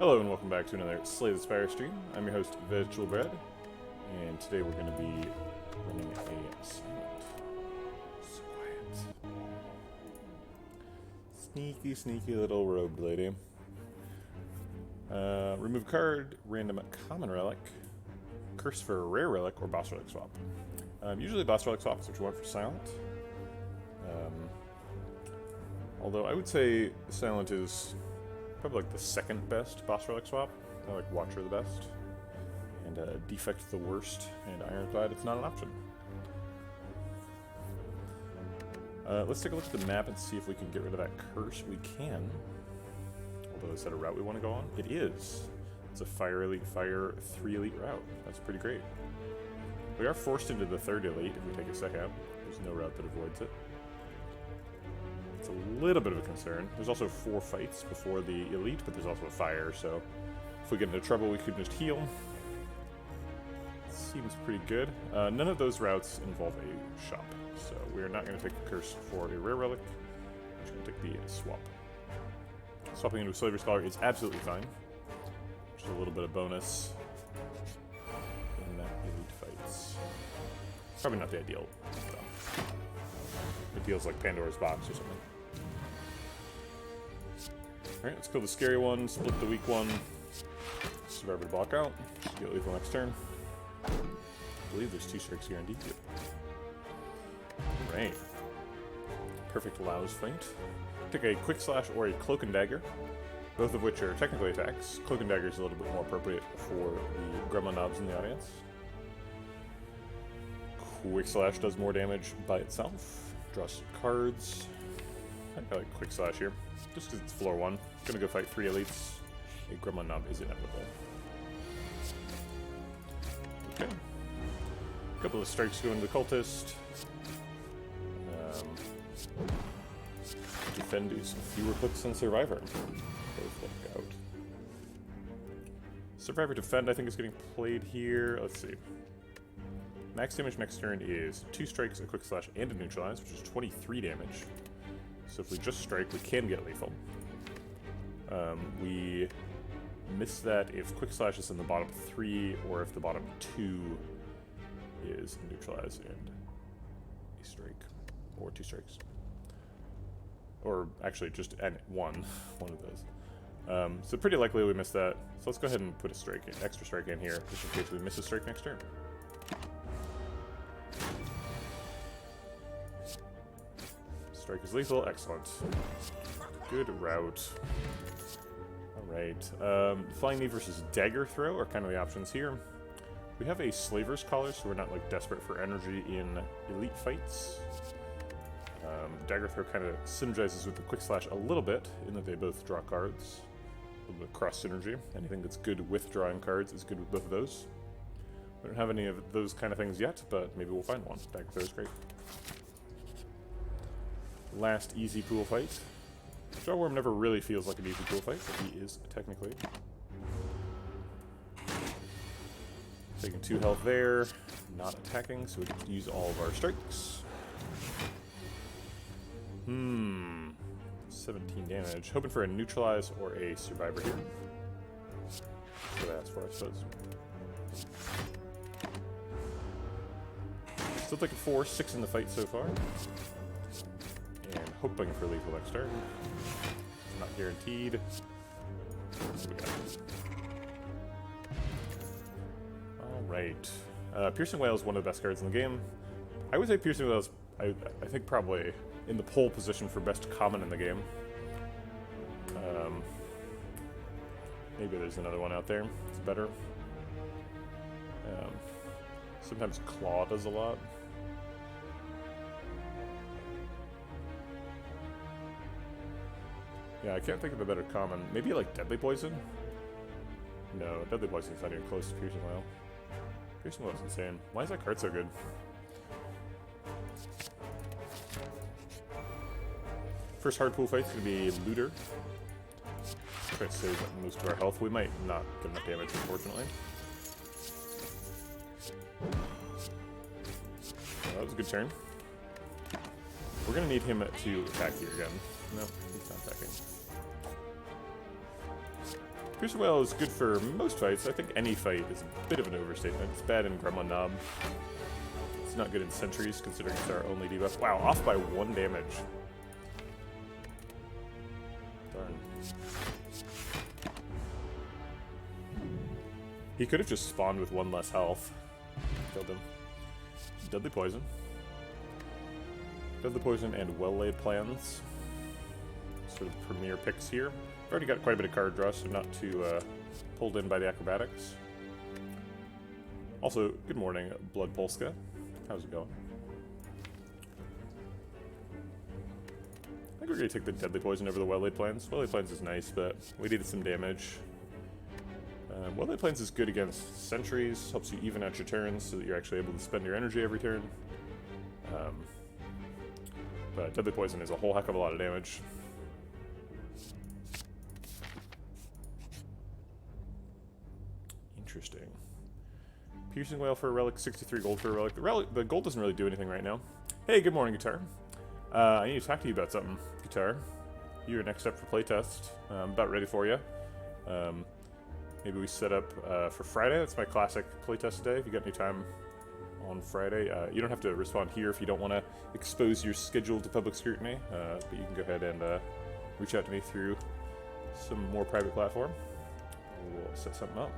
Hello and welcome back to another Slay the Spire stream. I'm your host, Vegetablebread, and today we're going to be running a silent, quiet, sneaky little robed lady. Remove card, random common relic, curse for a rare relic, or boss relic swap. Usually boss relic swap is what you want for silent. Although I would say silent is probably like the second best boss relic swap. I like Watcher the best, and Defect the worst, and Ironclad it's not an option. Let's take a look at the map and see if we can get rid of that curse. We can. Although is that a route we want to go on? It is. It's a Fire Elite Fire 3 Elite route. That's pretty great. We are forced into the 3rd Elite if we take a second out. There's no route that avoids it. It's a little bit of a concern. There's also 4 fights before the Elite, but there's also a fire, so if we get into trouble, we could just heal. Seems pretty good. None of those routes involve a shop, so we're not going to take the curse for a rare relic. We're just going to take the swap. Swapping into a Slaver Scholar is absolutely fine. Just a little bit of bonus in that Elite fights. Probably not the ideal stuff. It feels like Pandora's Box or something. Alright, let's kill the scary one, split the weak one, survivor to block out, get lethal next turn. I believe there's 2 strikes guaranteed. Alright. Perfect Louse fight. Take a Quick Slash or a Cloak and Dagger, both of which are technically attacks. Cloak and Dagger is a little bit more appropriate for the Gremlin Knobs in the audience. Quick Slash does more damage by itself. Draw some cards. I like Quick Slash here, just because it's floor 1. Gonna go fight 3 elites. A Gremlin Knob is inevitable. Okay. A couple of strikes going to the Cultist. Defend is fewer clicks than Survivor. Both work out. Survivor Defend, I think, is getting played here. Let's see. Max damage next turn is 2 strikes, a Quick Slash, and a Neutralize, which is 23 damage. So if we just strike, we can get lethal. We miss that if Quick Slash is in the bottom 3, or if the bottom 2 is Neutralize and a strike, or 2 strikes. Or actually just one of those. So pretty likely we miss that. So let's go ahead and put a strike in, extra strike in here, just in case we miss a strike next turn. Strike is lethal, excellent. Good route. Alright, Flying Knee versus Dagger Throw are kind of the options here. We have a Slaver's Collar, so we're not like desperate for energy in elite fights. Dagger Throw kind of synergizes with the Quick Slash a little bit, in that they both draw cards. A little bit of cross synergy. Anything that's good with drawing cards is good with both of those. We don't have any of those kind of things yet, but maybe we'll find one. Dagger Throw is great. Last easy pool fight. Jawworm never really feels like an easy pool fight, but he is technically. Taking 2 health there, not attacking, so we get to use all of our strikes. 17 damage. Hoping for a Neutralize or a Survivor here. That's what I asked for, I suppose. Still taking 4, 6 in the fight so far. And hoping for lethal next turn. Not guaranteed. Alright. Piercing Wail is one of the best cards in the game. I would say Piercing Wail is, I think, probably in the pole position for best common in the game. Maybe there's another one out there. It's better. Sometimes Claw does a lot. Yeah, I can't think of a better common. Maybe like Deadly Poison? No, Deadly Poison's not even close to Piercing Wail. Piercing Wail's insane. Why is that card so good? First hard pool fight's gonna be Looter. Try to save most of our health. We might not get enough damage, unfortunately. That was a good turn. We're gonna need him to attack here again. No, he's not attacking. Piercing Wail is good for most fights. I think any fight is a bit of an overstatement. It's bad in Gremlin Knob. It's not good in Sentries, considering it's our only debuff. Wow, off by 1 damage. Darn. He could have just spawned with 1 less health. Killed him. Deadly Poison. Deadly Poison and Well-Laid Plans. Sort of premier picks here. Already got quite a bit of card draw, so not too pulled in by the acrobatics. Also, good morning, Blood Polska. How's it going? I think we're going to take the Deadly Poison over the Well-Laid Plans. Well-Laid Plans is nice, but we needed some damage. Well-Laid Plans is good against Sentries, helps you even out your turns so that you're actually able to spend your energy every turn. But Deadly Poison is a whole heck of a lot of damage. Interesting. Piercing Wail for a relic, 63 gold for a relic. The gold doesn't really do anything right now. Hey, good morning, Guitar. I need to talk to you about something, Guitar. You're next up for playtest. I'm about ready for you. Maybe we set up for Friday. That's my classic playtest day. If you got any time on Friday, you don't have to respond here if you don't want to expose your schedule to public scrutiny, but you can go ahead and reach out to me through some more private platform. We'll set something up.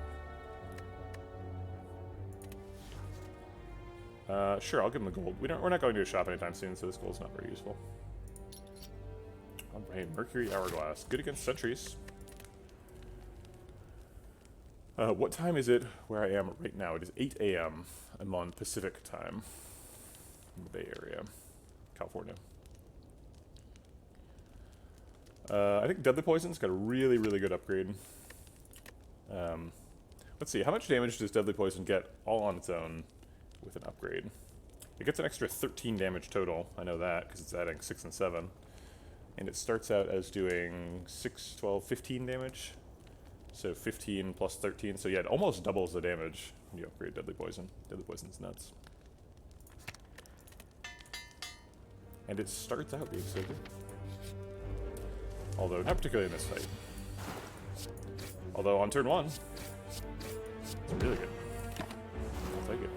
Sure, I'll give him the gold. We're not going to a shop anytime soon, so this gold's not very useful. Alright, Mercury Hourglass. Good against Sentries. What time is it where I am right now? It is 8 a.m. I'm on Pacific time in the Bay Area, California. I think Deadly Poison's got a really, really good upgrade. Let's see, how much damage does Deadly Poison get all on its own with an upgrade? It gets an extra 13 damage total. I know that because it's adding 6 and 7. And it starts out as doing 6, 12, 15 damage. So 15 plus 13. So yeah, it almost doubles the damage when you upgrade Deadly Poison. Deadly Poison's nuts. And it starts out being so good. Although, not particularly in this fight. Although on turn 1, it's really good. I'll take it.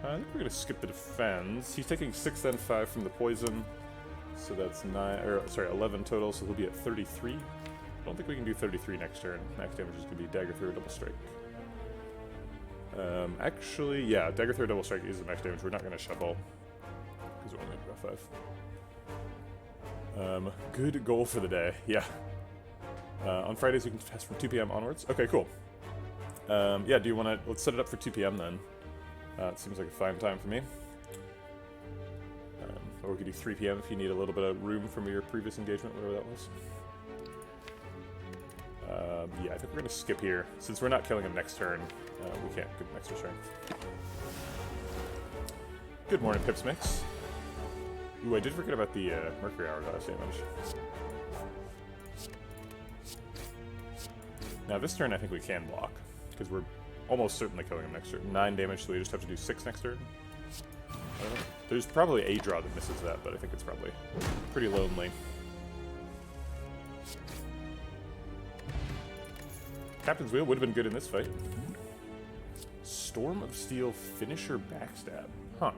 I think we're going to skip the defense. He's taking 6 and 5 from the poison. So that's 11 total, so he'll be at 33. I don't think we can do 33 next turn. Max damage is going to be Dagger Throw, Double Strike. Actually, yeah, Dagger Throw, Double Strike is the max damage. We're not going to shuffle, because we're only going to go 5. Good goal for the day, yeah. On Fridays we can test from 2 p.m. onwards. Okay, cool. Yeah, do you want to... Let's set it up for 2 p.m. then. It seems like a fine time for me. Or we could do 3 p.m. if you need a little bit of room from your previous engagement, whatever that was. Yeah, I think we're going to skip here. Since we're not killing him next turn, we can't give him extra strength. Good morning, Pips Mix. Ooh, I did forget about the Mercury Hourglass damage. Now this turn I think we can block, because we're almost certainly killing him next turn. 9 damage, so we just have to do 6 next turn. There's probably a draw that misses that, but I think it's probably pretty lonely. Captain's Wheel would have been good in this fight. Storm of Steel Finisher Backstab. Huh.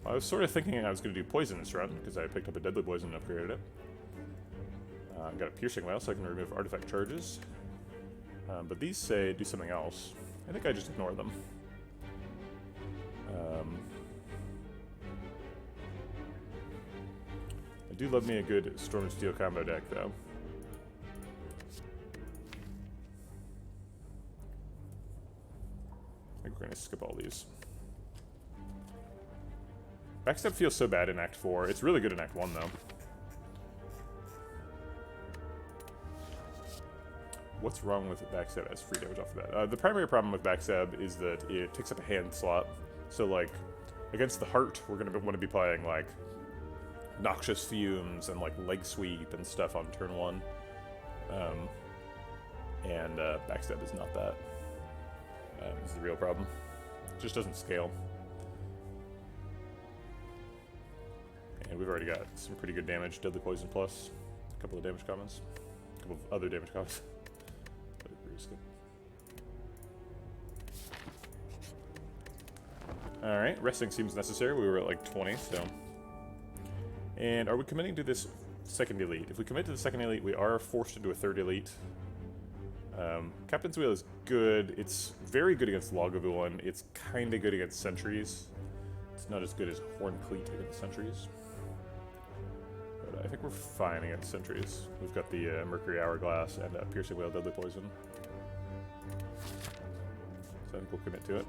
Well, I was sort of thinking I was going to do Poison this run, because I picked up a Deadly Poison and upgraded it. I've got a Piercing Wail, so I can remove artifact charges. But these say do something else. I think I just ignore them. I do love me a good Storm of Steel combo deck, though. I think we're going to skip all these. Backstab feels so bad in Act 4. It's really good in Act 1, though. What's wrong with Backstab as free damage off the bat? The primary problem with Backstab is that it takes up a hand slot. So, like, against the Heart, we're going to want to be playing, like, Noxious Fumes and, like, Leg Sweep and stuff on turn 1. Backstab is not that. This is the real problem. It just doesn't scale. And we've already got some pretty good damage. Deadly Poison plus. A couple of damage commons. A couple of other damage commons. Alright, resting seems necessary. We were at like 20, so. And are we committing to this second elite? If we commit to the second elite, we are forced into a third elite. Captain's Wheel is good. It's very good against Lagavulin. It's kind of good against sentries. It's not as good as Horn Cleat against sentries. But I think we're fine against sentries. We've got the Mercury Hourglass and Piercing Whale, Deadly Poison. So I think we'll commit to it.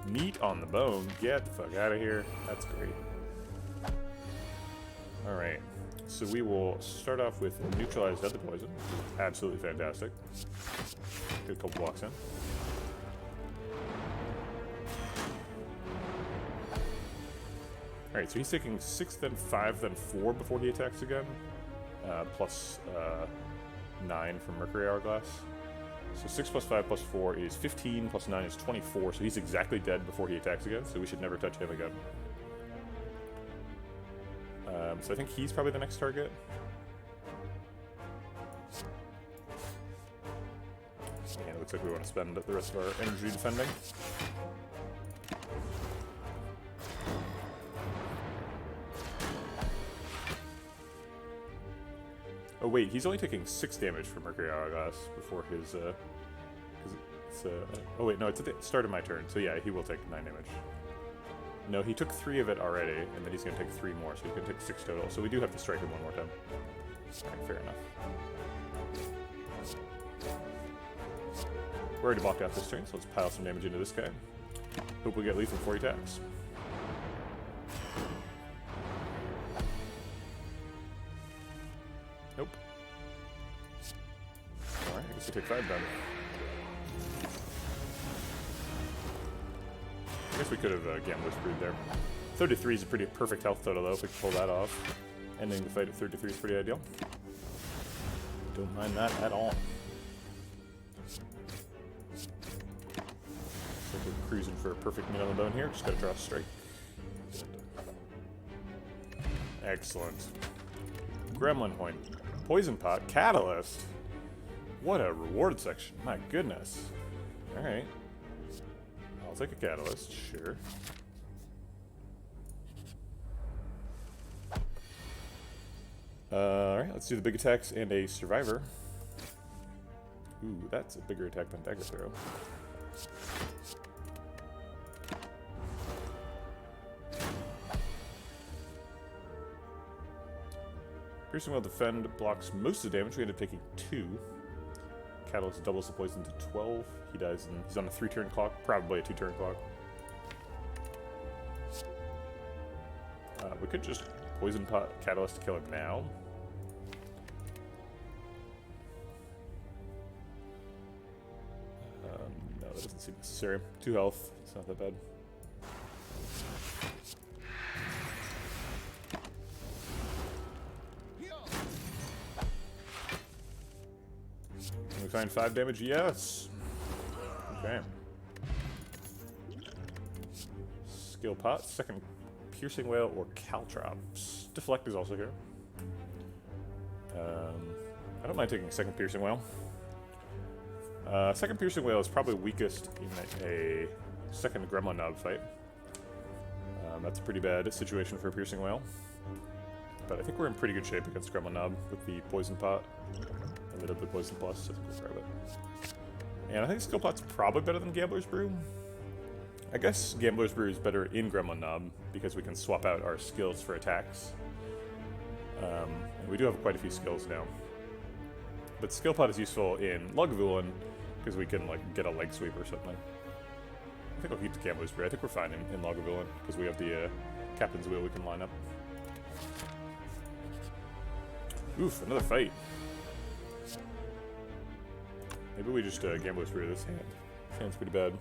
Meat on the bone. Get the fuck out of here. That's great. Alright. So we will start off with Neutralized Deadly Poison. Absolutely fantastic. Get a couple blocks in. Alright, so he's taking 6, then 5, then 4 before he attacks again. Plus 9 from Mercury Hourglass. So 6 plus 5 plus 4 is 15, plus 9 is 24, so he's exactly dead before he attacks again, so we should never touch him again. So I think he's probably the next target. And it looks like we want to spend the rest of our energy defending. Oh wait, he's only taking 6 damage from Mercury Hourglass before his, oh wait, no, it's at the start of my turn, so yeah, he will take 9 damage. No, he took 3 of it already, and then he's going to take 3 more, so he's going to take 6 total. So we do have to strike him one more time. Alright, fair enough. We're already blocked out this turn, so let's pile some damage into this guy. Hope we get lethal before he attacks. Nope. Alright, I guess we take 5 then. I guess we could have Gambler's Brood there. 33 is a pretty perfect health total though, if we can pull that off. Ending the fight at 33 is pretty ideal. Don't mind that at all. So we're cruising for a perfect meat on the bone here. Just gotta draw a strike. Excellent. Gremlin Point. Poison Pot. Catalyst. What a reward section. My goodness. Alright. I'll take a Catalyst, sure. Alright, let's do the big attacks and a Survivor. Ooh, that's a bigger attack than Dagger Throw. Piercing Whale Defend blocks most of the damage. We end up taking 2. Catalyst doubles the poison to 12. He dies, and he's on a 3-turn clock, probably a 2-turn clock. We could just Poison Pot Catalyst to kill him now. No, that doesn't seem necessary. 2 health, it's not that bad. Can we find 5 damage? Yes! Okay. Skill Pot, second Piercing Whale or Caltrops. Deflect is also here. I don't mind taking second Piercing Whale. Second Piercing Whale is probably weakest in a second Gremlin Knob fight. That's a pretty bad situation for a Piercing Whale. But I think we're in pretty good shape against Gremlin Knob with the Poison Pot. And the Deadly Poison Plus, so I think we'll grab it. And I think Skill Pot's probably better than Gambler's Brew. I guess Gambler's Brew is better in Gremlin Knob because we can swap out our skills for attacks. And we do have quite a few skills now. But Skill Pot is useful in Lagavulin because we can like get a leg sweep or something. I think I'll keep the Gambler's Brew. I think we're fine in Lagavulin because we have the Captain's Wheel we can line up. Oof, another fight. Maybe we just Gambler's Brew this hand. This hand's pretty bad.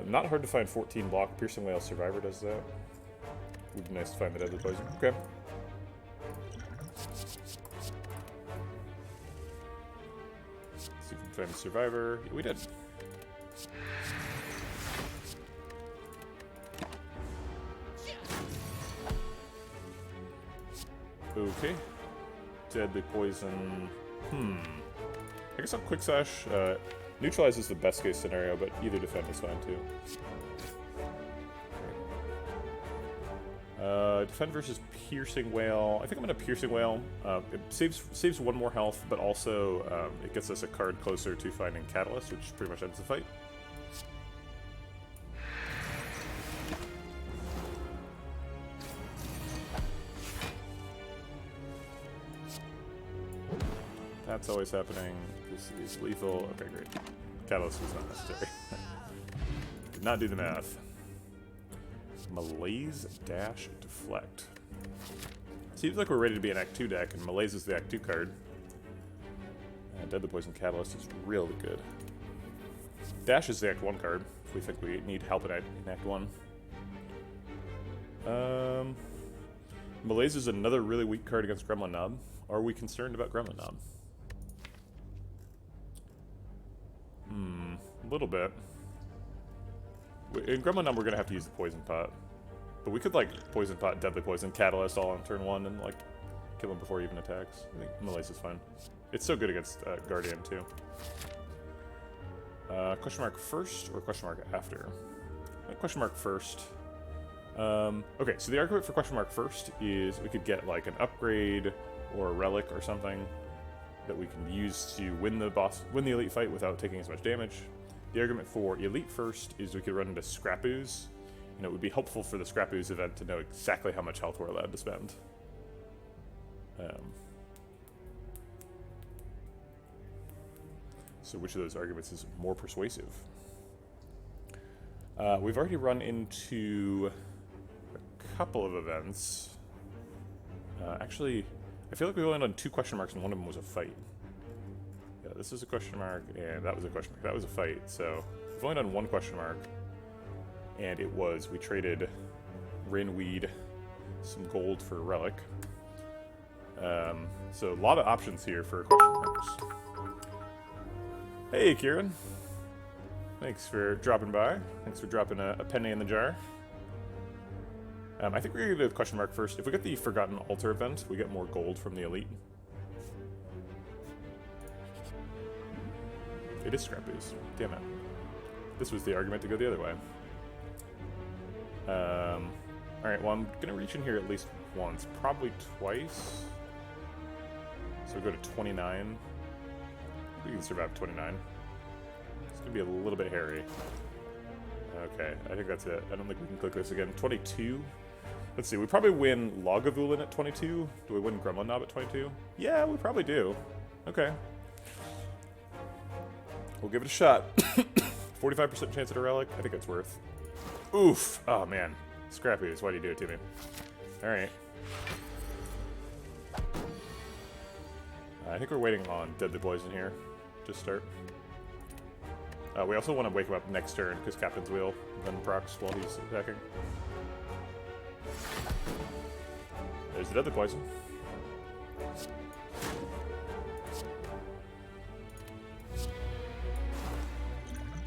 Not hard to find 14 block. Piercing Whale Survivor does that. Would be nice to find the Deadly Poison. Okay. Let's see if we can find the Survivor. Yeah, we did. Okay. Deadly poison. I guess I'll quick sash. Neutralize is the best case scenario, but either defend is fine too. Defend versus Piercing Whale. I think I'm gonna Piercing Whale. It saves one more health, but also it gets us a card closer to finding Catalyst, which pretty much ends the fight. That's always happening. This is lethal. Okay, great. Catalyst was not necessary. Did not do the math. Malaise dash deflect. Seems like we're ready to be an Act 2 deck, and Malaise is the Act 2 card. Deadly Poison Catalyst is really good. Dash is the Act 1 card, if we think we need help in Act 1. Malaise is another really weak card against Gremlin Knob. Are we concerned about Gremlin Knob? A little bit. In Gremlin Knob, we're gonna have to use the Poison Pot. But we could, like, Poison Pot, Deadly Poison, Catalyst all on turn 1 and, like, kill him before he even attacks. I think Malaise is fine. It's so good against Guardian, too. Question mark first or question mark after? Question mark first. Okay, so the argument for question mark first is we could get, like, an upgrade or a relic or something that we can use to win the elite fight without taking as much damage. The argument for elite first is we could run into Scrapooze. And it would be helpful for the Scrapooze event to know exactly how much health we're allowed to spend. So which of those arguments is more persuasive? We've already run into a couple of events. Actually, I feel like we only done 2 question marks and one of them was a fight. Yeah, this is a question mark and that was a question mark. That was a fight, so we've only done 1 question mark. And it was, we traded Rainweed, some gold for a relic. So a lot of options here for question marks. Hey, Kieran. Thanks for dropping by. Thanks for dropping a penny in the jar. I think we're going to do the question mark first. If we get the Forgotten Altar event, we get more gold from the elite. It is Scrapooze. Damn it. This was the argument to go the other way. Alright, well, I'm going to reach in here at least once. Probably twice. So we go to 29. We can survive 29. It's going to be a little bit hairy. Okay, I think that's it. I don't think we can click this again. 22. Let's see, we probably win Lagavulin at 22. Do we win Gremlin Knob at 22? Yeah, we probably do. Okay. We'll give it a shot. 45% chance at a relic. I think it's worth. Oof. Oh, man. Scrapooze, why do you do it to me? Alright. I think we're waiting on Deadly Poison here to start. We also want to wake him up next turn, because Captain's Wheel then procs while he's attacking. There's the Deadly Poison.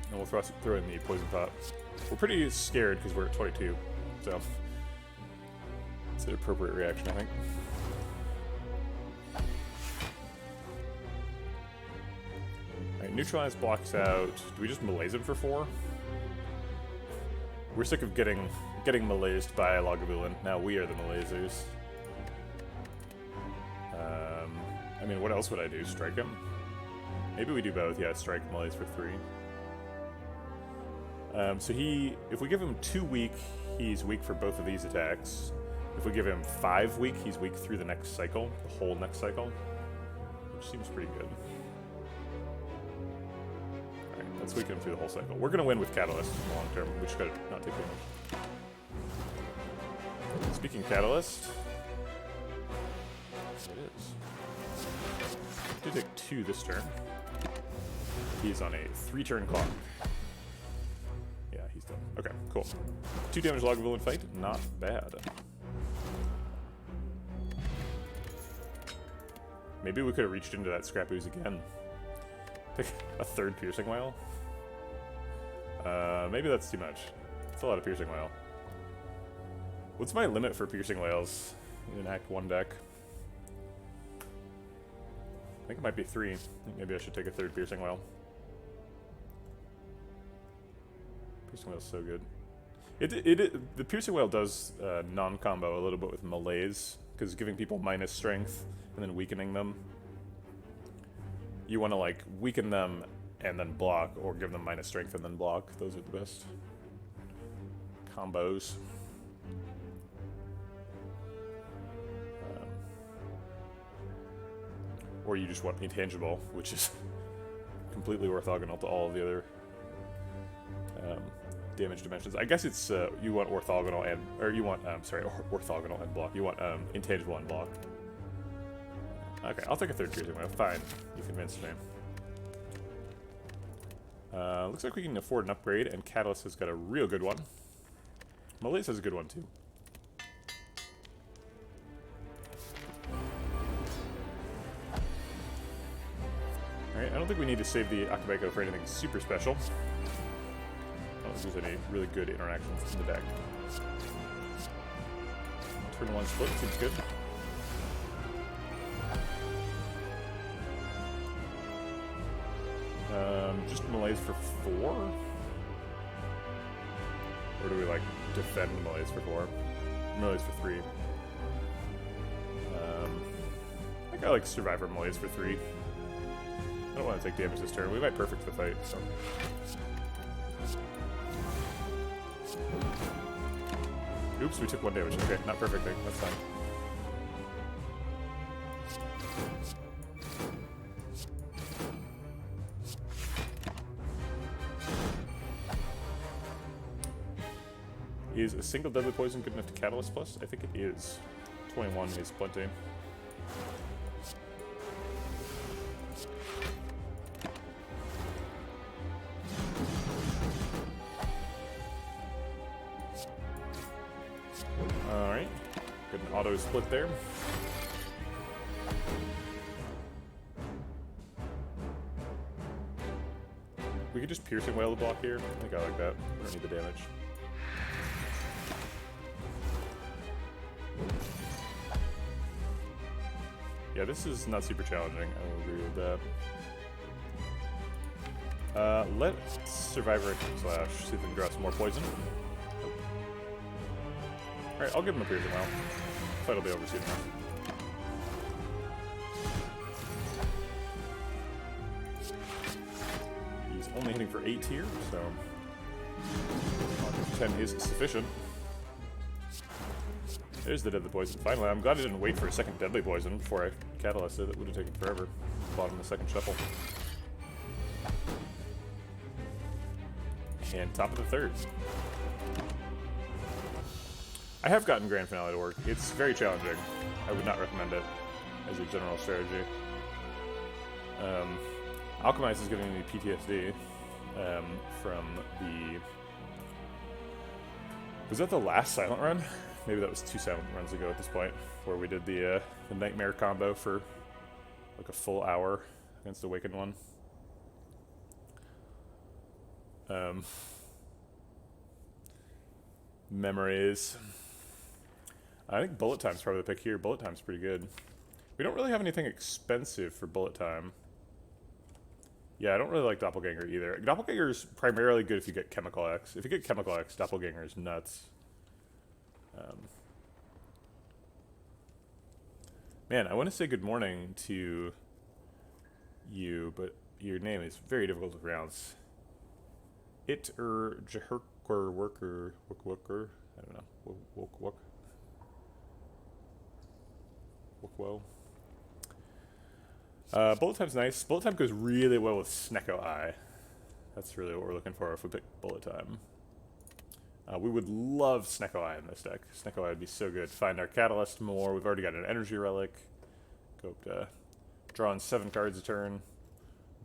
And we'll throw in the Poison Pot. We're pretty scared because we're at 22, so it's an appropriate reaction, I think. Alright, Neutralize blocks out. Do we just Malaise him for 4? We're sick of getting Malaised by Lagavulin. Now we are the Malaisers. I mean, what else would I do? Strike him? Maybe we do both. Yeah, strike Malaise for 3. So if we give him 2 weak, he's weak for both of these attacks. If we give him 5 weak, he's weak through the next cycle, the whole next cycle, which seems pretty good. Alright, let's weaken him through the whole cycle. We're going to win with Catalyst in the long term. We just got to not take damage. Speaking Catalyst, it is. We did take 2 this turn. He's on a 3-turn clock. He's done. Okay, cool. 2 damage Lagavulin fight, not bad. Maybe we could have reached into that Scrapooze again. Pick a 3rd Piercing Whale. Maybe that's too much. That's a lot of Piercing Whale. What's my limit for Piercing Whales in an Act 1 deck? think it might be 3. I think maybe I should take a 3rd piercing well. Piercing whale's so good. The piercing whale does non-combo a little bit with melees, because giving people minus strength and then weakening them. You want to like weaken them and then block, or give them minus strength and then block. Those are the best combos. Or you just want intangible, which is completely orthogonal to all of the other damage dimensions. I guess it's you want orthogonal and, or you want orthogonal and block. You want intangible and block. Okay, I'll take a 3rd piercing whale. Fine, you convinced me. Looks like we can afford an upgrade, and Catalyst has got a real good one. Melees has a good one too. Alright, I don't think we need to save the Akabeko for anything super special. I don't think there's any really good interactions in the deck. Turn 1 split seems good. Just melees for 4? Or do we like defend melees for 4? Melees for 3. I think I like Survivor melees for 3. I don't want to take damage this turn. We might perfect the fight, so. Oops, we took 1 damage. Okay, not perfecting. That's fine. Is a single deadly poison good enough to Catalyst plus? I think it is. 21 is plenty. Alright. Good an auto split there. We could just piercing whale the block here. I think I like that. We don't need the damage. Yeah, this is not super challenging. I will agree with that. Let's Survivor Slash, see if we can draw some more poison. Nope. Alright, I'll give him a piercing well. Fight will be over soon enough. He's only hitting for 8 here, so 10 is sufficient. There's the deadly poison. Finally, I'm glad I didn't wait for a second deadly poison before I catalysted. It would have taken forever. Bottom of the second shuffle. And top of the third. I have gotten Grand Finale to work. It's very challenging. I would not recommend it as a general strategy. Alchemize is giving me PTSD from the... Was that the last silent run? Maybe that was 2 silent runs ago at this point, where we did the Nightmare combo for like a full hour against Awakened one. Memories. I think Bullet Time's probably the pick here. Bullet Time's pretty good. We don't really have anything expensive for Bullet Time. Yeah, I don't really like Doppelganger either. Doppelganger's primarily good if you get Chemical X. If you get Chemical X, Doppelganger's nuts. Man, I want to say good morning to you, but your name is very difficult to pronounce. Jahurker Worker, Worker, I don't know, Wok. Bullet Time's nice. Bullet Time goes really well with Snecko Eye. That's really what we're looking for if we pick Bullet Time. We would love Snecko Eye in this deck. Snecko Eye would be so good. Find our Catalyst more. We've already got an Energy Relic. Go up to drawing 7 cards a turn.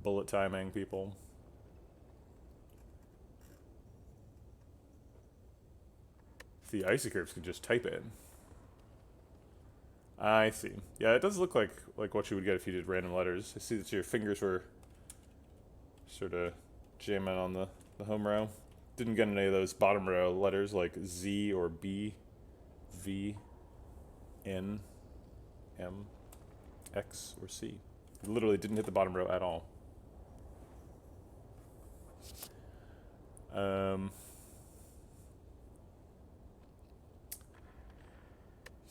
Bullet Timing people. The Icy Curves can just type in. I see. Yeah, it does look like what you would get if you did random letters. I see that your fingers were sort of jamming on the home row. Didn't get any of those bottom row letters like Z or B, V, N, M, X, or C. It literally didn't hit the bottom row at all.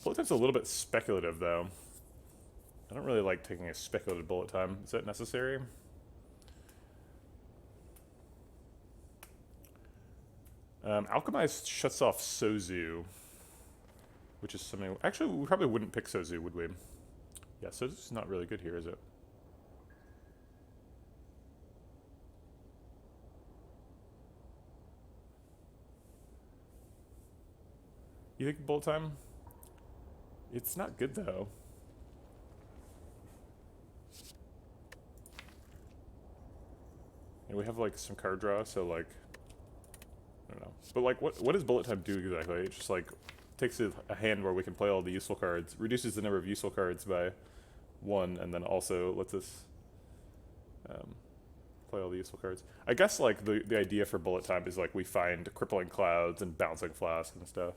Bullet time's a little bit speculative, though. I don't really like taking a speculative bullet time. Is that necessary? Alchemize shuts off Sozu, which is something... Actually, we probably wouldn't pick Sozu, would we? Yeah, Sozu's not really good here, is it? You think bullet time? It's not good, though. And we have, like, some card draw, so, like... I don't know. But, like, what does bullet time do exactly? It just, like, takes a hand where we can play all the useful cards, reduces the number of useful cards by 1, and then also lets us play all the useful cards. I guess, like, the idea for bullet time is, like, we find crippling clouds and bouncing flask and stuff.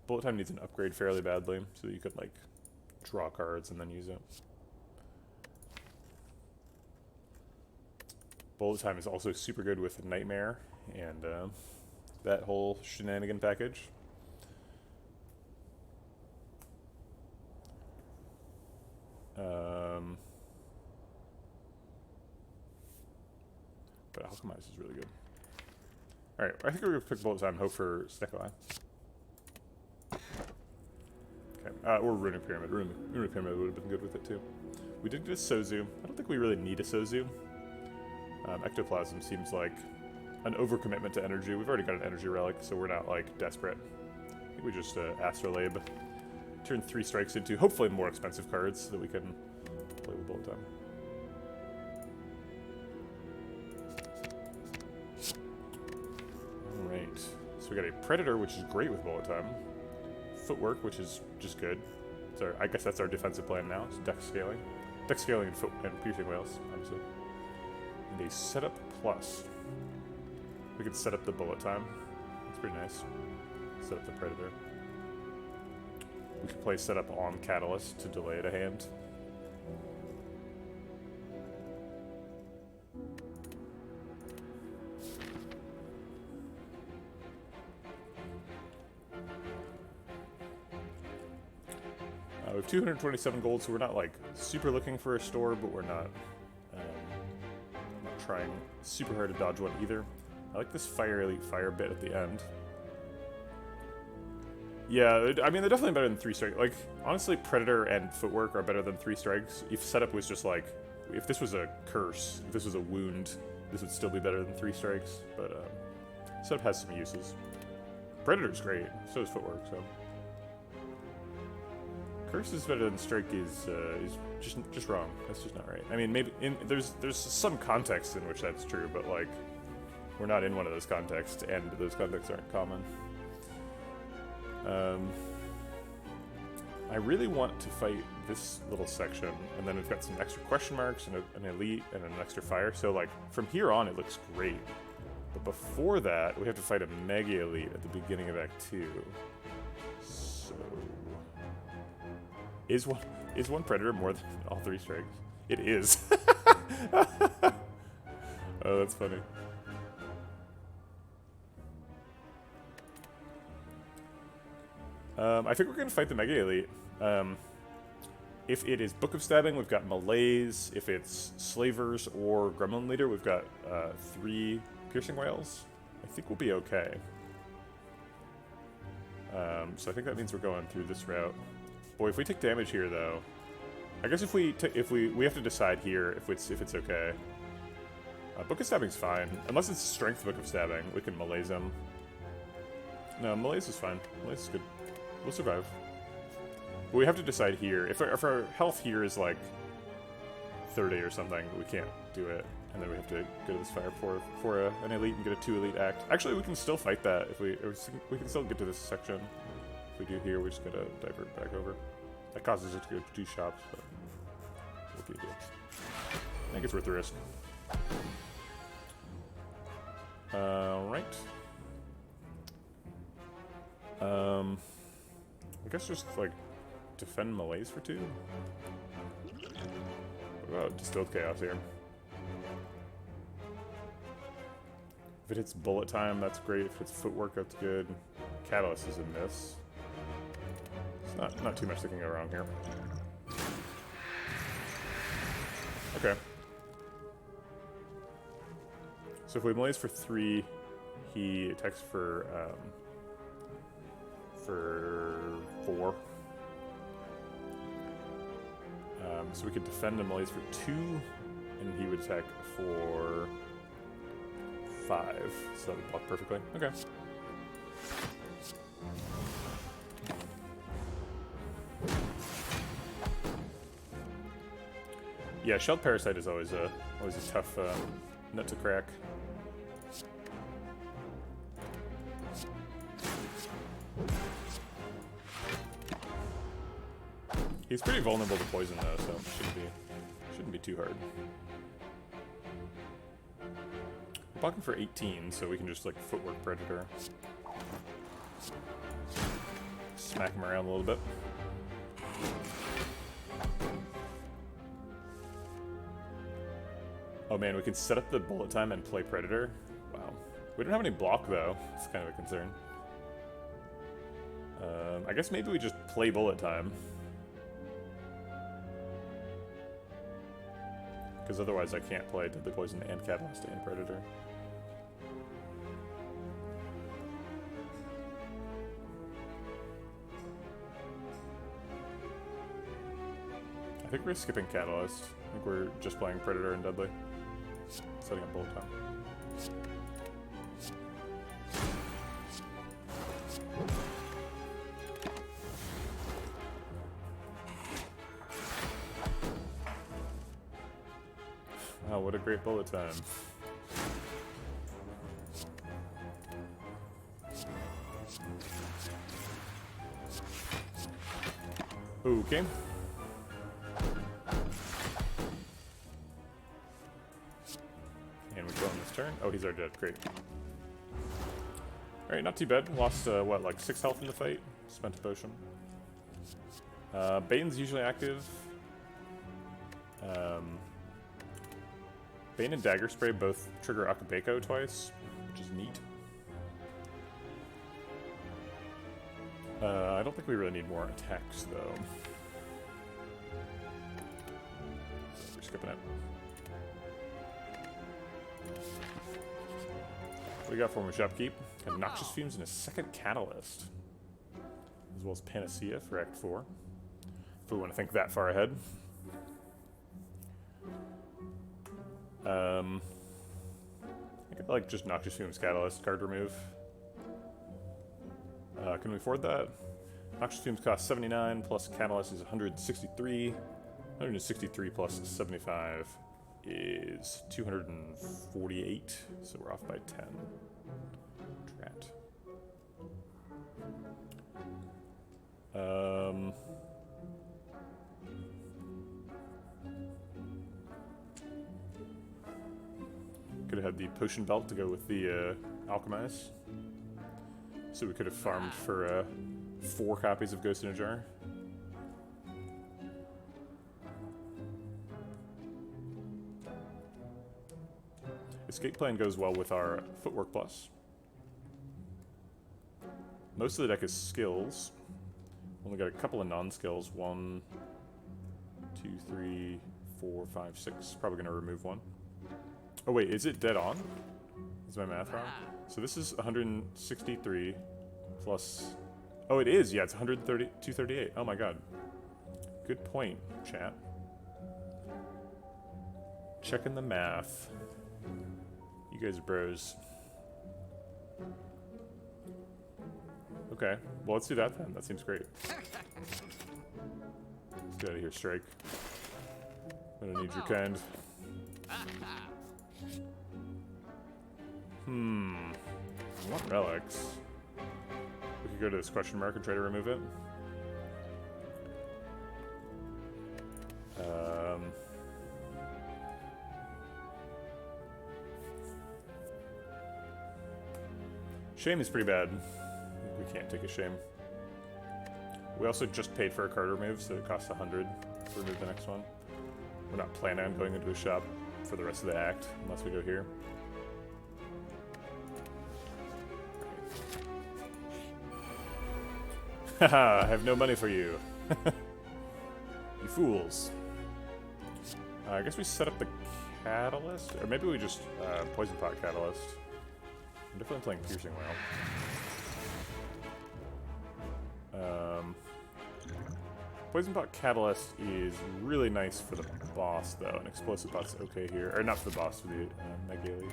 Bullet time needs an upgrade fairly badly, so that you could, like, draw cards and then use it. Bullet time is also super good with Nightmare and that whole shenanigan package. But Alchemize is really good. Alright, I think we're going to pick bullet time, hope for Snecko Eye. Okay, or Runic Pyramid. Runic Pyramid would have been good with it too. We did get a Sozu. I don't think we really need a Sozu. Ectoplasm seems like an overcommitment to energy. We've already got an energy relic, so we're not, like, desperate. I think we just Astrolabe. Turn 3 strikes into hopefully more expensive cards so that we can play with bullet time. Alright. So we got a Predator, which is great with bullet time. Footwork, which is just good. So I guess that's our defensive plan now. It's deck scaling. Deck scaling and piercing whales, obviously. And a setup plus. We could set up the bullet time. That's pretty nice. Set up the Predator. We could play setup on Catalyst to delay it a hand. We have 227 gold, so we're not, like, super looking for a store, but we're not trying super hard to dodge one either. I like this Fire Elite Fire bit at the end. Yeah, I mean, they're definitely better than 3 strikes. Like, honestly, Predator and Footwork are better than 3 strikes. If setup was just like, if this was a curse, if this was a wound, this would still be better than 3 strikes. But setup has some uses. Predator's great, so is Footwork, so. Curse is better than strike is just wrong. That's just not right. I mean, maybe there's some context in which that's true, but, like, we're not in one of those contexts, and those contexts aren't common. I really want to fight this little section, and then we've got some extra question marks and an elite and an extra fire. So, like, from here on, it looks great. But before that, we have to fight a mega elite at the beginning of Act 2. So, is one Predator more than all 3 strikes? It is. Oh, that's funny. I think we're going to fight the Mega Elite. If it is Book of Stabbing, we've got Malaise. If it's Slavers or Gremlin Leader, we've got 3 Piercing Whales. I think we'll be okay. So I think that means we're going through this route. Boy, if we take damage here, though, I guess if we have to decide here if it's okay. Book of Stabbing's fine, unless it's Strength Book of Stabbing. We can Malaise him. No, Malaise is fine. Malaise is good. We'll survive. But we have to decide here. If our health here is like 30 or something, we can't do it. And then we have to go to this fire for an elite and get a 2 elite act. Actually, we can still fight that if we can still get to this section. If we do here, we just gotta divert back over. That causes us to go to 2 shops, but we'll keep it. I think it's worth the risk. Alright. guess just, like, defend melees for 2? What about Distilled Chaos here? If it hits bullet time, that's great. If it's footwork, that's good. Catalyst is a miss. It's not too much that can go wrong here. Okay. So if we melees for 3, he attacks for 4. So we could defend him melees for 2, and he would attack for 5. So that would block perfectly. Okay. Yeah, Shelled Parasite is always a tough nut to crack. He's pretty vulnerable to poison though, so it shouldn't be too hard. We're blocking for 18, so we can just like footwork Predator. Smack him around a little bit. Oh man, we can set up the bullet time and play Predator. Wow. We don't have any block though. It's kind of a concern. I guess maybe we just play bullet time. Because otherwise I can't play Deadly Poison and Catalyst and Predator. I think we're skipping Catalyst. I think we're just playing Predator and Deadly. Setting up bullet time. Wow, what a great bullet time. Okay. And we go on this turn. Oh, he's already dead. Great. Alright, not too bad. Lost, what, like 6 health in the fight? Spent a potion. Bane's usually active. Bane and Dagger Spray both trigger Akabeko twice, which is neat. I don't think we really need more attacks, though. So we're skipping it. What do we got for him with Shopkeep? Got Noxious Fumes and a second Catalyst. As well as Panacea for Act 4. If we want to think that far ahead. I could like just Noxious Fumes Catalyst card remove. Can we afford that? Noxious Fumes costs 79 plus Catalyst is 163. 163 plus 75 is 248. So we're off by 10. Drat. Could have had the Potion Belt to go with the Alchemize. So we could have farmed for 4 copies of Ghost in a Jar. Escape Plan goes well with our Footwork Plus. Most of the deck is skills. Only got a couple of non-skills. 1, 2, 3, 4, 5, 6. Probably going to remove 1. Oh wait, is it dead on? Is my math wrong? So this is 163 plus... Oh, it is. Yeah, it's 238. Oh my god. Good point, chat. Checking the math. You guys are bros. Okay, well let's do that then. That seems great. Let's get out of here, Strike. I don't need your kind. What relics? We could go to this question mark and try to remove it. Shame is pretty bad. We can't take a shame. We also just paid for a card remove, so it costs 100 to remove the next one. We're not planning on going into a shop for the rest of the act, unless we go here. Haha, I have no money for you. You fools. I guess we set up the catalyst, or maybe we just poison pot catalyst. I'm definitely playing piercing well. Poison pot catalyst is really nice for the boss though, and explosive pot's okay here, or not for the boss, for the Megali.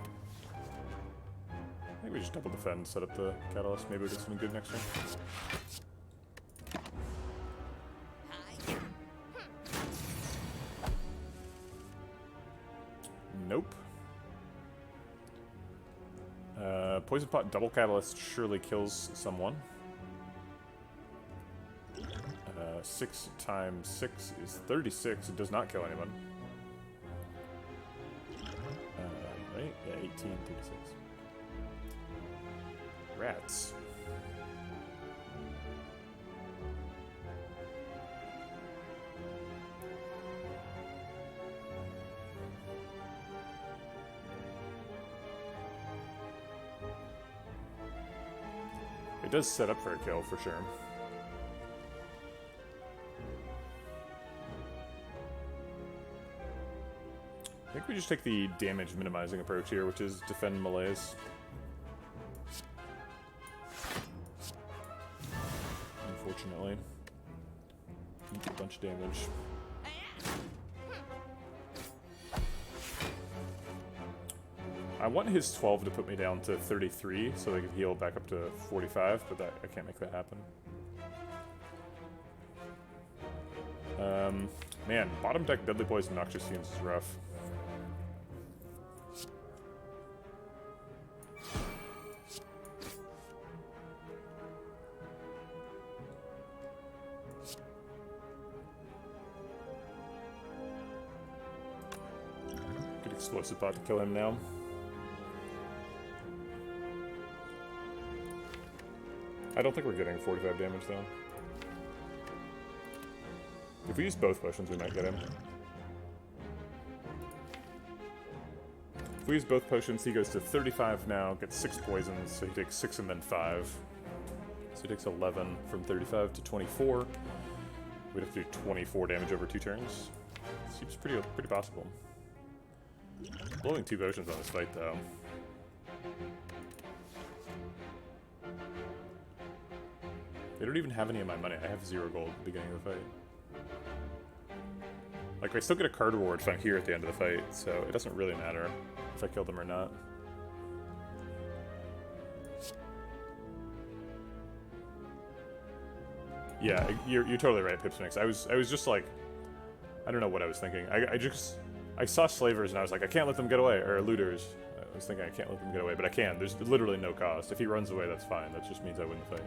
I think we just double defend, set up the catalyst. Maybe we'll get something good next turn. Nope. Poison pot double catalyst surely kills someone. 6 times 6 is 36. It does not kill anyone. Right? Yeah, 18, 36. Rats. It does set up for a kill, for sure. I think we just take the damage minimizing approach here, which is defend melees. Unfortunately. Eat a bunch of damage. I want his 12 to put me down to 33 so they can heal back up to 45, but I can't make that happen. Man, bottom deck Deadly Poison Noxious Fumes is rough. Good explosive pot to kill him now. I don't think we're getting 45 damage though. If we use both potions, we might get him. If we use both potions, he goes to 35 now, gets 6 poisons, so he takes 6 and then 5. So he takes 11 from 35 to 24. We'd have to do 24 damage over 2 turns. Seems pretty possible. Blowing 2 potions on this fight though. They don't even have any of my money. I have 0 gold at the beginning of the fight. Like, I still get a card reward if I'm here at the end of the fight, so it doesn't really matter if I kill them or not. Yeah, you're totally right, Pipsmix. I was just like, I don't know what I was thinking. I saw slavers and I was like, I can't let them get away, or looters. I was thinking I can't let them get away, but I can. There's literally no cost. If he runs away, that's fine. That just means I win the fight.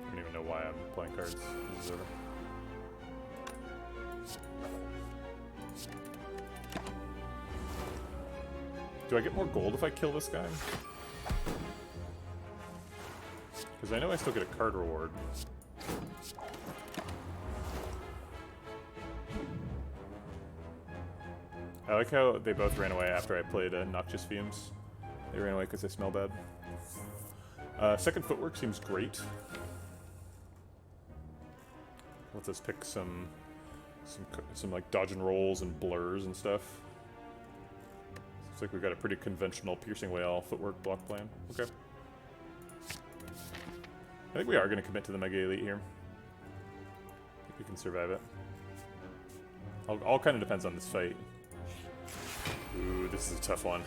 I don't even know why I'm playing cards. This is over. Do I get more gold if I kill this guy? Because I know I still get a card reward. I like how they both ran away after I played Noxious Fumes. They ran away because they smell bad. Second footwork seems great. Lets us pick some like dodge and rolls and blurs and stuff. Looks like we've got a pretty conventional piercing whale footwork block plan. Okay. I think we are going to commit to the Mega Elite here. I think we can survive it. All kind of depends on this fight. Ooh, this is a tough one.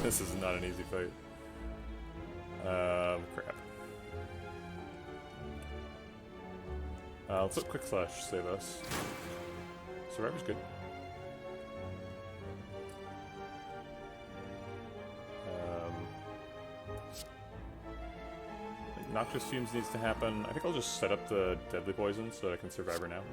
This is not an easy fight. Crap. Let's let Quick Slash save us. Survivor's good. Noxious Fumes needs to happen. I think I'll just set up the Deadly Poison so that I can Survivor now.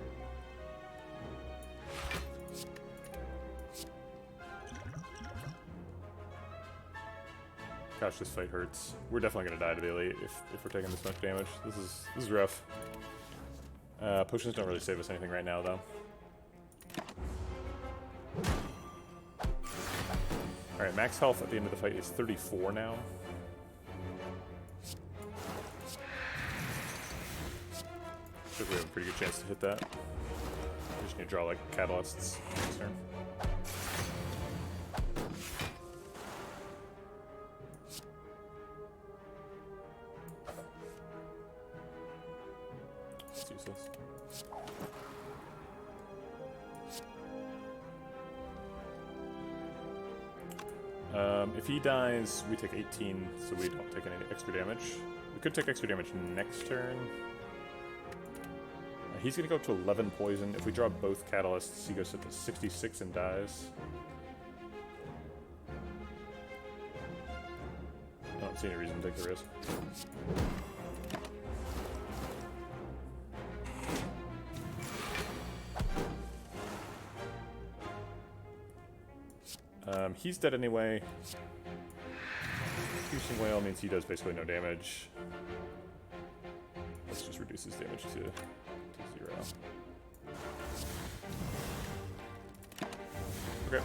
Gosh, this fight hurts. We're definitely gonna die to the elite if we're taking this much damage. This is rough. Potions don't really save us anything right now, though. Alright, max health at the end of the fight is 34 now. I think we have a pretty good chance to hit that. We just need to draw like catalysts next turn. It's useless. If he dies, we take 18, so we don't take any extra damage. We could take extra damage next turn. He's going to go up to 11 poison. If we draw both catalysts, he goes up to 66 and dies. I don't see any reason to take the risk. He's dead anyway. Piercing Whale means he does basically no damage. Let's just reduce his damage to 0. Okay.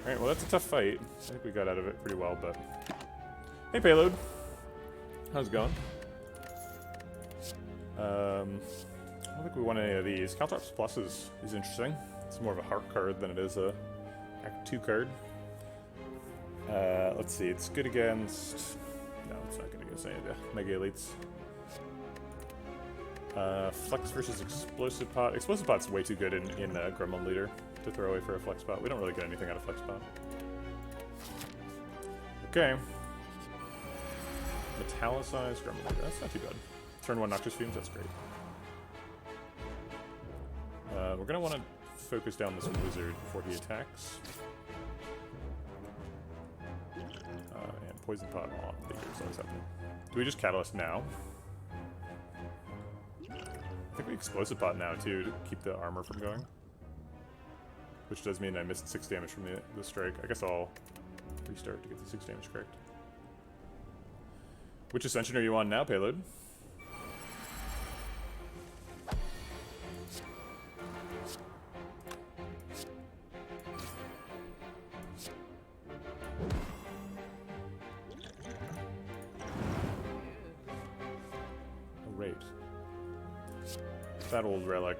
Alright, well that's a tough fight. I think we got out of it pretty well, but... Hey Payload! How's it going? I don't think we want any of these. Caltrops Plus is interesting. It's more of a heart card than it is a Act 2 card. Let's see, it's good against... No, it's not good against any of the Mega Elites. Flex versus Explosive Pot. Explosive Pot's way too good in Gremlin Leader to throw away for a Flex Pot. We don't really get anything out of Flex Pot. Okay. Metallicized Gremlin Leader. That's not too bad. Turn 1 Noxious Fumes, that's great. We're going to want to focus down this wizard before he attacks. And Poison Pot on Leaders, always happening. Do we just Catalyst now? I think we Explosive Pot now, too, to keep the armor from going. Which does mean I missed 6 damage from the strike. I guess I'll restart to get the 6 damage correct. Which Ascension are you on now, Payload? That old relic.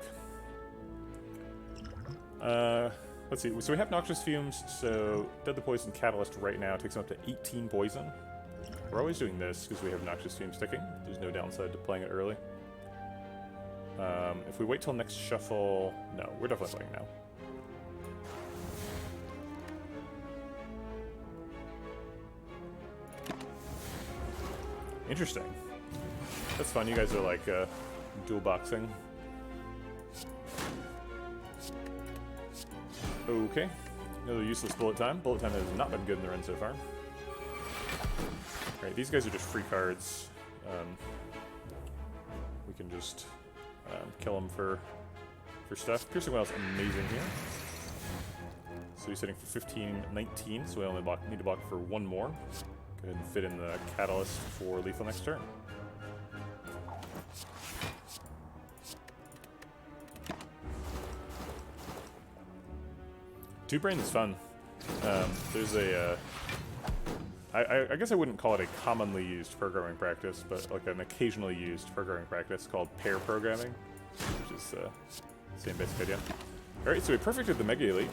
Let's see. So we have Noxious Fumes, so Deadly Poison Catalyst right now takes him up to 18 poison. We're always doing this because we have Noxious Fumes sticking. There's no downside to playing it early. If we wait till next shuffle... No, we're definitely playing now. Interesting. That's fun. You guys are like dual boxing. Okay. Another useless Bullet Time. Bullet Time has not been good in the run so far. Alright, these guys are just free cards. We can just kill them for stuff. Piercing Whale's amazing here. So he's hitting for 15, 19, so we only need to block for one more. Go ahead and fit in the Catalyst for lethal next turn. Two Brain is fun. There's a... I guess I wouldn't call it a commonly used programming practice, but like an occasionally used programming practice called pair programming, which is the same basic idea. Alright, so we perfected the Mega Elite.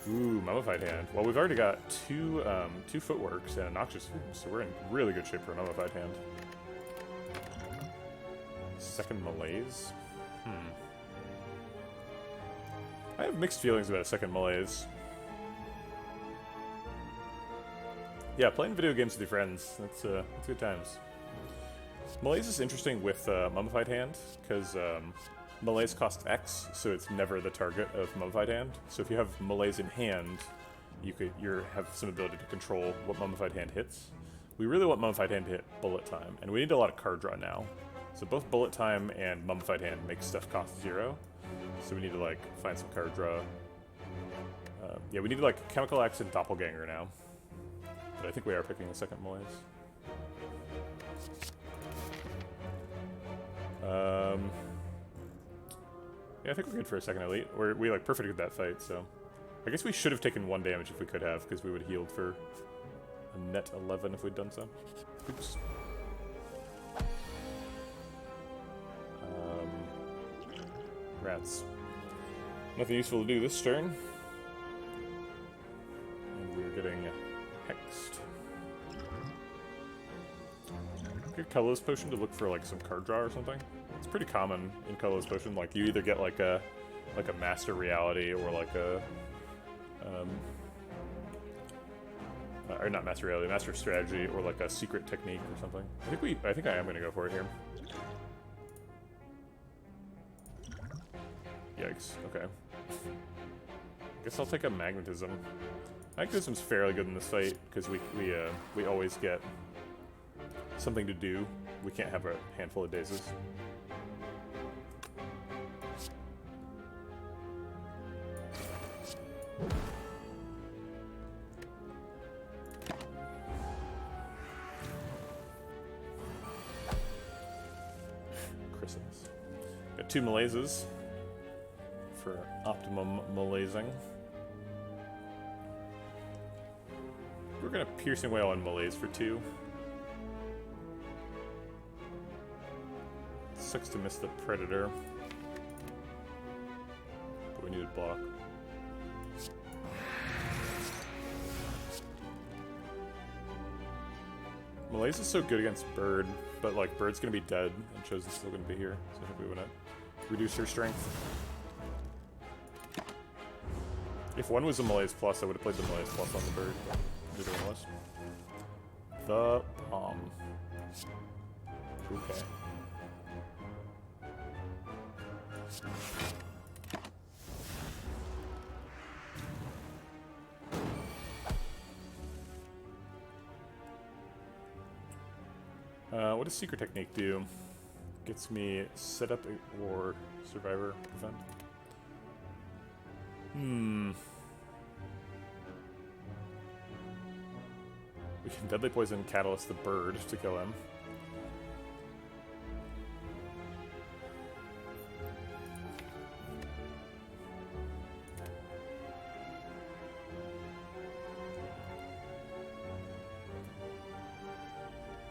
Ooh, Mummified Hand. Well, we've already got two Footworks and a Noxious Fumes, so we're in really good shape for a Mummified Hand. Second Malaise? I have mixed feelings about a second Malaise. Yeah, playing video games with your friends, that's good times. Malaise is interesting with Mummified Hand, because Malaise costs X, so it's never the target of Mummified Hand. So if you have Malaise in hand, you have some ability to control what Mummified Hand hits. We really want Mummified Hand to hit bullet time, and we need a lot of card draw now. So both bullet time and Mummified Hand make stuff cost 0. So we need to like find some card draw. Yeah, we need like Chemical Axe and Doppelganger now. But I think we are picking the second Malaise. Yeah, I think we're good for a second elite. We like perfected that fight, so I guess we should have taken 1 damage if we could have, because we would have healed for a net 11 if we'd done so. Oops. Rats. Nothing useful to do this turn. And we're getting hexed. Get Colorless Potion to look for like some card draw or something. It's pretty common in Colorless Potion. Like you either get like a Master Reality or like a or not Master Reality, Master Strategy, or like a Secret Technique or something. I think I am gonna go for it here. Yikes. Okay. Guess I'll take a Magnetism. Magnetism's fairly good in this fight because we always get something to do. We can't have a handful of dazes. Christmas. Got 2 Malaises for optimum malaising. We're gonna Piercing Wail on Malaise for 2. Sucks to miss the Predator, but we need to block. Malaise is so good against Bird, but like Bird's gonna be dead and Chosen's still gonna be here, so I think we wanna reduce her strength. If one was a Malaise plus, I would have played the Malaise plus on the Bird. Neither one was. The bomb. Okay. What does Secret Technique do? Gets me set up or Survivor prevent. We can Deadly Poison Catalyst the Bird to kill him.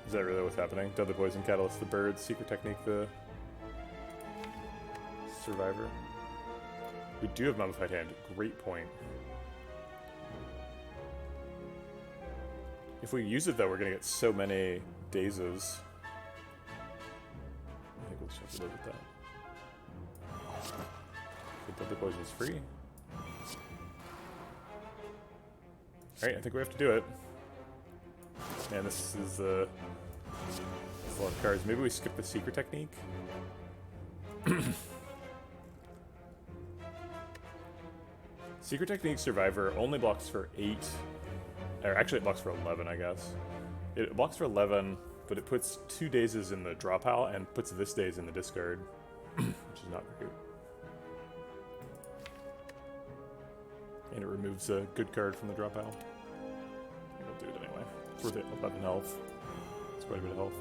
Is that really what's happening? Deadly Poison Catalyst the Bird, Secret Technique the Survivor. We do have Mummified Hand. Great point. If we use it though, we're gonna get so many dazes. I think we'll just have to live with that. Okay, Deadly Poison is free. Alright, I think we have to do it. Man, this is a lot of cards. Maybe we skip the Secret Technique? Secret Technique Survivor only blocks for 8. Or actually it blocks for 11, I guess. It blocks for 11, but it puts 2 dazes in the draw pile and puts this daze in the discard, which is not great. And it removes a good card from the draw pile. I'll do it anyway. It's worth it. 11 health. It's quite a bit of health.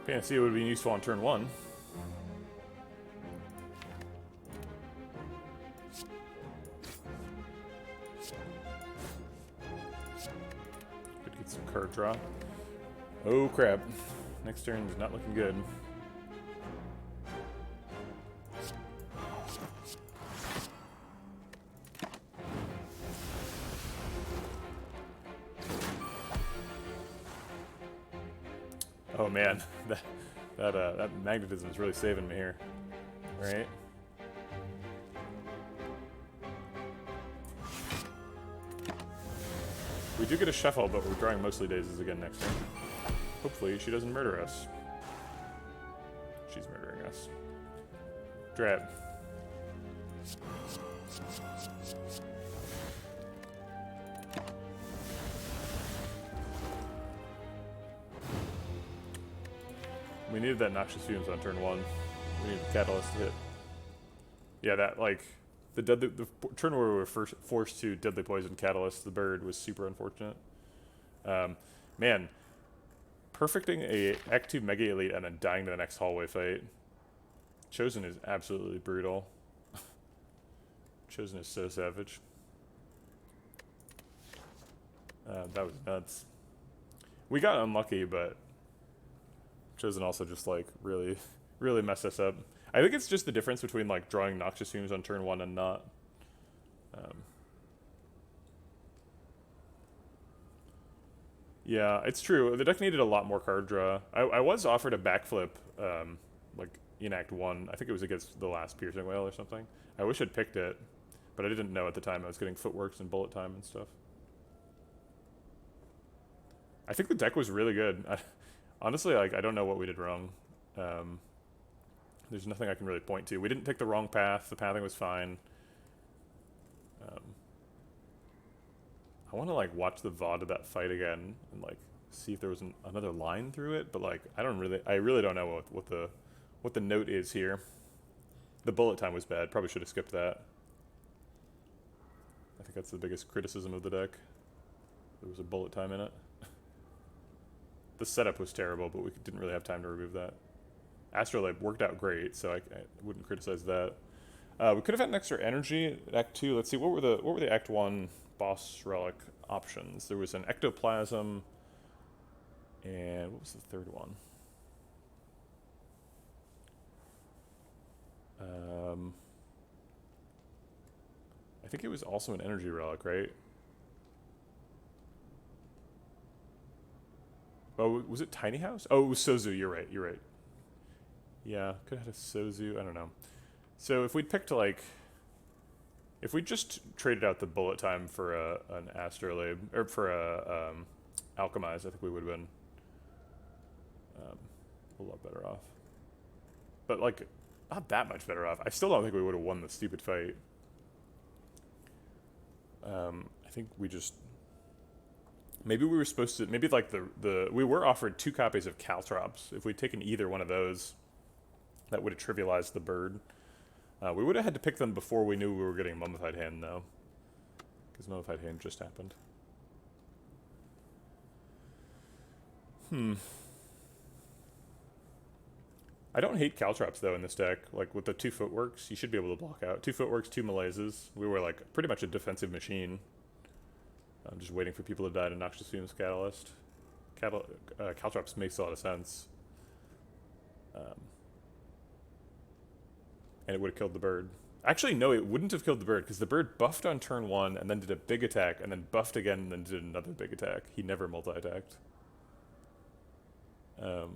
Panacea would be useful on turn 1. Could get some card draw. Oh crap. Next turn is not looking good. Oh man, that magnetism is really saving me here. All right. We do get a shuffle, but we're drawing mostly dazes again next turn. Hopefully she doesn't murder us. She's murdering us. Drat. We needed that Noxious Fumes on turn 1. We needed the Catalyst to hit. Yeah, that, like, the turn where we were forced to Deadly Poison Catalyst the bird was super unfortunate. Man, perfecting a Act 2 Mega Elite and then dying to the next hallway fight. Chosen is absolutely brutal. Chosen is so savage. That was nuts. We got unlucky, but Chosen also just, like, really, really messed us up. I think it's just the difference between, like, drawing Noxious Fumes on turn 1 and not. Yeah, it's true. The deck needed a lot more card draw. I was offered a backflip, like, in Act 1. I think it was against the last Piercing Whale or something. I wish I'd picked it, but I didn't know at the time I was getting footworks and bullet time and stuff. I think the deck was really good. Honestly, like, I don't know what we did wrong. There's nothing I can really point to. We didn't pick the wrong path. The pathing was fine. I want to, like, watch the VOD of that fight again and, like, see if there was another line through it. But, like, I really don't know what the note is here. The bullet time was bad. Probably should have skipped that. I think that's the biggest criticism of the deck. There was a bullet time in it. The setup was terrible, but we didn't really have time to remove that. Astrolabe worked out great, so I wouldn't criticize that. We could have had an extra energy at Act 2. Let's see, what were the Act 1 boss relic options? There was an ectoplasm, and what was the third one? I think it was also an energy relic, right? Oh, was it Tiny House? Oh, it was Sozu. You're right. Yeah, could have had a Sozu. I don't know. So if we'd picked, like, if we just traded out the bullet time for an Astrolabe, or for a Alchemize, I think we would have been a lot better off. But, like, not that much better off. I still don't think we would have won the stupid fight. I think we just... Maybe we were supposed to... Maybe, like, we were offered 2 copies of Caltrops. If we'd taken either one of those, that would have trivialized the bird. We would have had to pick them before we knew we were getting Mummified Hand, though. Because Mummified Hand just happened. I don't hate Caltrops, though, in this deck. Like, with the 2 footworks, you should be able to block out. 2 footworks, 2 malaises. We were, like, pretty much a defensive machine. I'm just waiting for people to die to Noxious Fumes Catalyst. Caltrops makes a lot of sense. And it would have killed the bird. Actually, no, it wouldn't have killed the bird, because the bird buffed on turn 1, and then did a big attack, and then buffed again, and then did another big attack. He never multi-attacked. So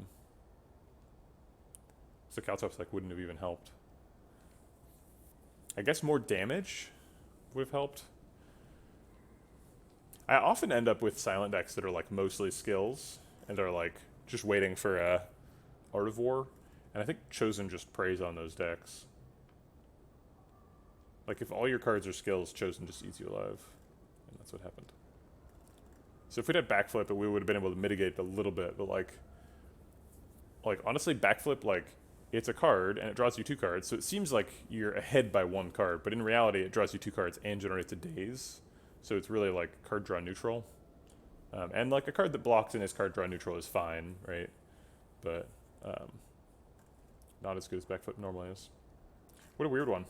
Caltrops, like, wouldn't have even helped. I guess more damage would have helped. I often end up with silent decks that are, like, mostly skills, and are, like, just waiting for Art of War, and I think Chosen just preys on those decks. Like, if all your cards are skills, Chosen just eats you alive, and that's what happened. So if we'd had Backflip, we would have been able to mitigate a little bit, but, like, honestly, Backflip, like, it's a card, and it draws you 2 cards, so it seems like you're ahead by 1 card, but in reality, it draws you 2 cards and generates a daze. So it's really, like, card draw neutral. And, like, a card that blocks and is card draw neutral is fine, right? But not as good as Backflip normally is. What a weird one.